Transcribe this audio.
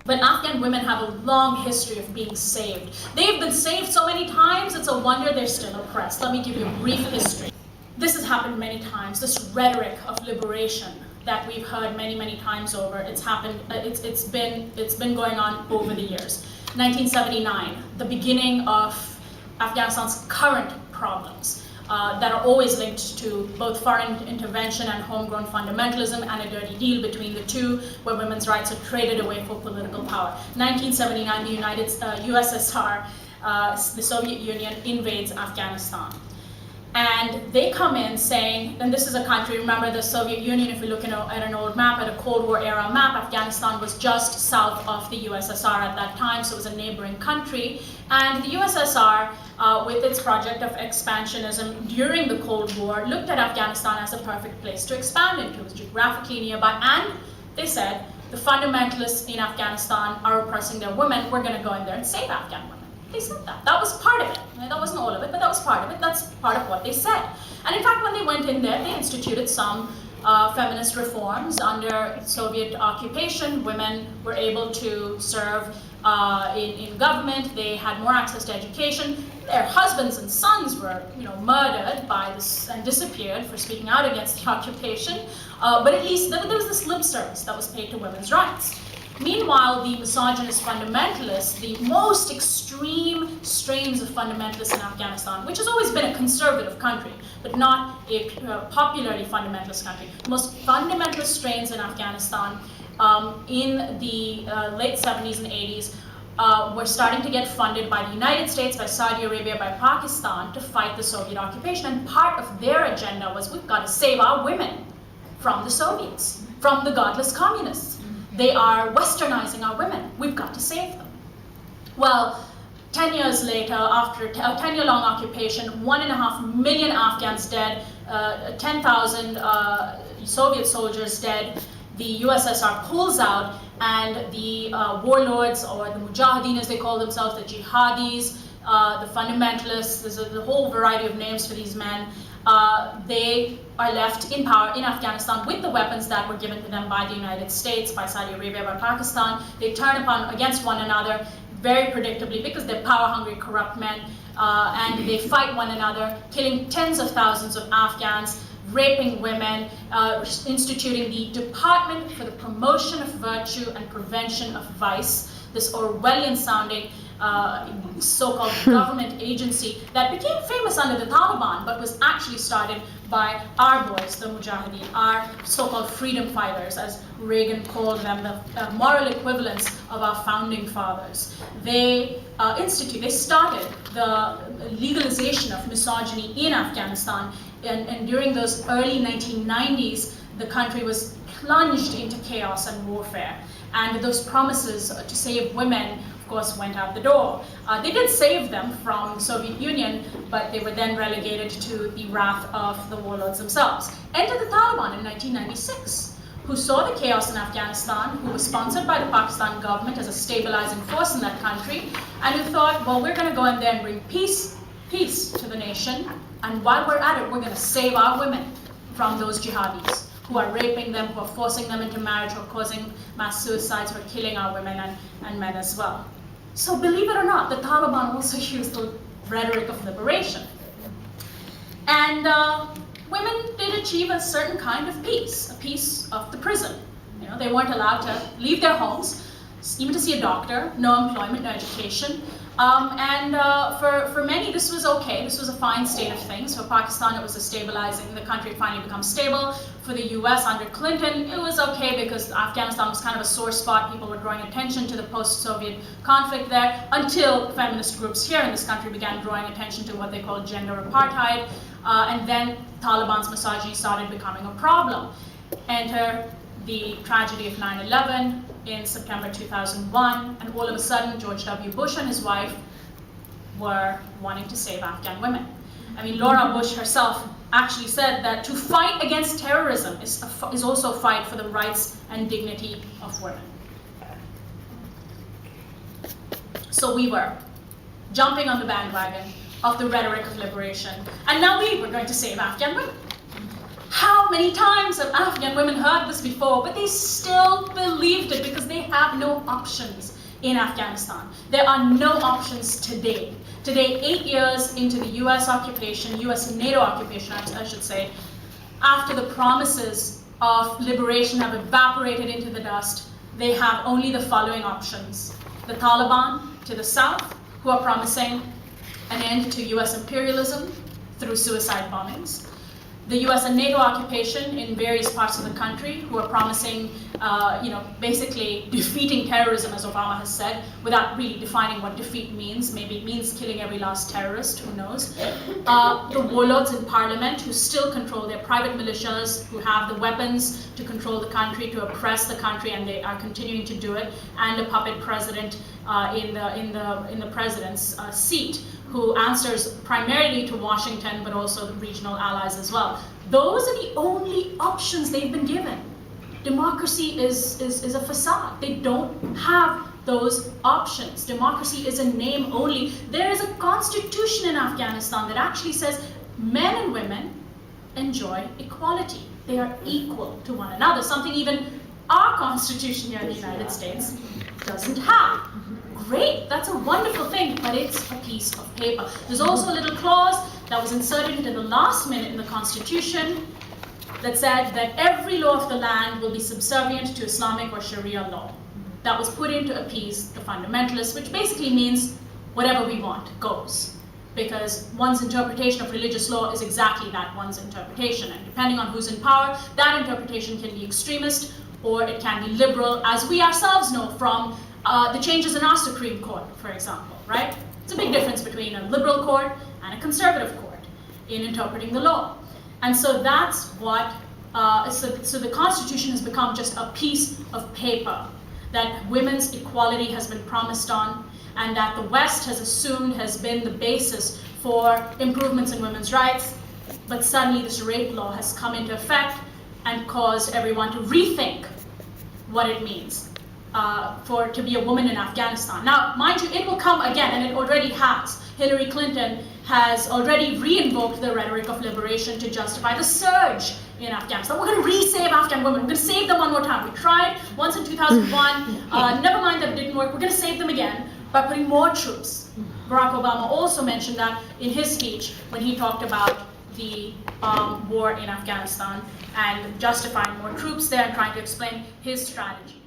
But Afghan women have a long history of being saved. They've been saved so many times, it's a wonder they're still oppressed. Let me give you a brief history. This has happened many times, this rhetoric of liberation that we've heard many, many times over. It's happened, it's been going on over the years. 1979, the beginning of Afghanistan's current problems that are always linked to both foreign intervention and homegrown fundamentalism, and a dirty deal between the two where women's rights are traded away for political power. 1979, the USSR, the Soviet Union, invades Afghanistan. And they come in saying, and this is a country, remember the Soviet Union, if we look at an old map, at a Cold War era map, Afghanistan was just south of the USSR at that time, so it was a neighboring country. And the USSR, with its project of expansionism during the Cold War, looked at Afghanistan as a perfect place to expand into. It was geographically nearby, and they said, the fundamentalists in Afghanistan are oppressing their women, we're going to go in there and save Afghan women. They said that. That was part of it. That wasn't all of it, but that was part of it. That's part of what they said. And in fact, when they went in there, they instituted some feminist reforms. Under Soviet occupation, women were able to serve in government. They had more access to education. Their husbands and sons were, murdered by this and disappeared for speaking out against the occupation. But at least there was this lip service that was paid to women's rights. Meanwhile, the misogynist fundamentalists, the most extreme strains of fundamentalists in Afghanistan, which has always been a conservative country, but not a popularly fundamentalist country, the most fundamentalist strains in Afghanistan in the late 70s and 80s were starting to get funded by the United States, by Saudi Arabia, by Pakistan to fight the Soviet occupation. And part of their agenda was, we've got to save our women from the Soviets, from the godless communists. They are westernizing our women. We've got to save them. Well, 10 years later, after a 10-year-long occupation, 1.5 million Afghans dead, 10,000 Soviet soldiers dead, the USSR pulls out, and the warlords, or the mujahideen as they call themselves, the jihadis, the fundamentalists, there's a whole variety of names for these men, they are left in power in Afghanistan with the weapons that were given to them by the United States, by Saudi Arabia, by Pakistan. They turn against one another very predictably because they're power-hungry, corrupt men, and they fight one another, killing tens of thousands of Afghans, raping women, instituting the Department for the Promotion of Virtue and Prevention of Vice, this Orwellian-sounding so-called government agency that became famous under the Taliban, but was actually started by our boys, the Mujahideen, our so-called freedom fighters, as Reagan called them, the moral equivalents of our founding fathers. They started the legalization of misogyny in Afghanistan, and during those early 1990s, the country was plunged into chaos and warfare. And those promises to save women, of course, went out the door. They did save them from the Soviet Union, but they were then relegated to the wrath of the warlords themselves. Enter the Taliban in 1996, who saw the chaos in Afghanistan, who was sponsored by the Pakistan government as a stabilizing force in that country, and who thought, well, we're going to go in there and bring peace to the nation, and while we're at it, we're going to save our women from those jihadis who are raping them, who are forcing them into marriage, who are causing mass suicides, who are killing our women and men as well. So believe it or not, the Taliban also used the rhetoric of liberation. And women did achieve a certain kind of peace, a peace of the prison. They weren't allowed to leave their homes, even to see a doctor, no employment, no education. For many, this was okay. This was a fine state of things. For Pakistan, it was a stabilizing. The country had finally become stable. For the US, under Clinton, it was okay because Afghanistan was kind of a sore spot. People were drawing attention to the post-Soviet conflict there, until feminist groups here in this country began drawing attention to what they called gender apartheid. And then Taliban's misogyny started becoming a problem. Enter the tragedy of 9/11 in September 2001, and all of a sudden George W. Bush and his wife were wanting to save Afghan women. I mean, Laura Bush herself actually said that to fight against terrorism is also a fight for the rights and dignity of women. So we were jumping on the bandwagon of the rhetoric of liberation, and now we were going to save Afghan women. How many times have Afghan women heard this before, but they still believed it because they have no options in Afghanistan. There are no options today. Today, 8 years into the US occupation, US and NATO occupation, I should say, after the promises of liberation have evaporated into the dust, they have only the following options. The Taliban to the south, who are promising an end to US imperialism through suicide bombings. The US and NATO occupation in various parts of the country, who are promising, basically defeating terrorism, as Obama has said, without really defining what defeat means. Maybe it means killing every last terrorist, who knows. The warlords in parliament, who still control their private militias, who have the weapons to control the country, to oppress the country, and they are continuing to do it, and a puppet president in the president's seat, who answers primarily to Washington, but also the regional allies as well. Those are the only options they've been given. Democracy is a facade. They don't have those options. Democracy is a name only. There is a constitution in Afghanistan that actually says men and women enjoy equality. They are equal to one another, something even our constitution here in the United States doesn't have. Great, that's a wonderful thing, but it's a piece of paper. There's also a little clause that was inserted into the last minute in the Constitution that said that every law of the land will be subservient to Islamic or Sharia law. That was put in to appease the fundamentalists, which basically means whatever we want goes. Because one's interpretation of religious law is exactly that, one's interpretation. And depending on who's in power, that interpretation can be extremist or it can be liberal, as we ourselves know from the changes in our Supreme Court, for example, right? It's a big difference between a liberal court and a conservative court in interpreting the law. And so that's what, so the Constitution has become just a piece of paper that women's equality has been promised on, and that the West has assumed has been the basis for improvements in women's rights. But suddenly this rape law has come into effect and caused everyone to rethink what it means to be a woman in Afghanistan. Now, mind you, it will come again, and it already has. Hillary Clinton has already re-invoked the rhetoric of liberation to justify the surge in Afghanistan. We're going to re-save Afghan women. We're going to save them one more time. We tried once in 2001. Never mind that it didn't work. We're going to save them again by putting more troops. Barack Obama also mentioned that in his speech when he talked about the war in Afghanistan and justifying more troops there and trying to explain his strategy.